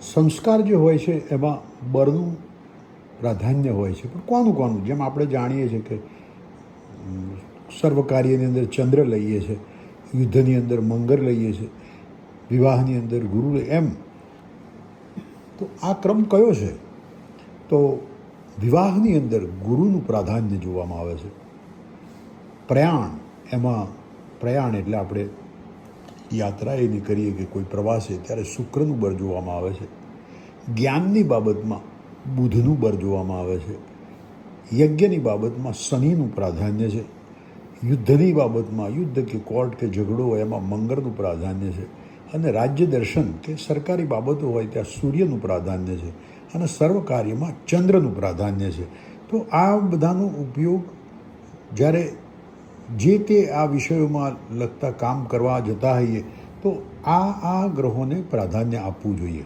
સંસ્કાર જે હોય છે એમાં બળનું પ્રાધાન્ય હોય છે, પણ કોનું જેમ આપણે જાણીએ છીએ કે સર્વ કાર્યની અંદર ચંદ્ર લઈએ છીએ, યુદ્ધની અંદર મંગળ લઈએ છીએ, વિવાહની અંદર ગુરુ એમ. તો આ ક્રમ કયો છે? તો વિવાહની અંદર ગુરુનું પ્રાધાન્ય જોવામાં આવે છે. પ્રયાણ એટલે આપણે યાત્રા એની કરીએ કે કોઈ પ્રવાસે, ત્યારે શુક્રનું બળ જોવામાં આવે છે. જ્ઞાનની બાબતમાં બુધનું બળ જોવામાં આવે છે. યજ્ઞની બાબતમાં શનિનું પ્રાધાન્ય છે. યુદ્ધની બાબતમાં યુદ્ધ કે કોર્ટ કે ઝઘડો હોય એમાં મંગળનું પ્રાધાન્ય છે. અને રાજ્ય દર્શન કે સરકારી બાબતો હોય ત્યાં સૂર્યનું પ્રાધાન્ય છે. અને સર્વ કાર્યમાં ચંદ્રનું પ્રાધાન્ય છે. તો આ બધાનો ઉપયોગ જ્યારે જે તે આ વિષયોમાં લગતા કામ કરવા જતા હોઈએ તો આ ગ્રહોને પ્રાધાન્ય આપવું જોઈએ.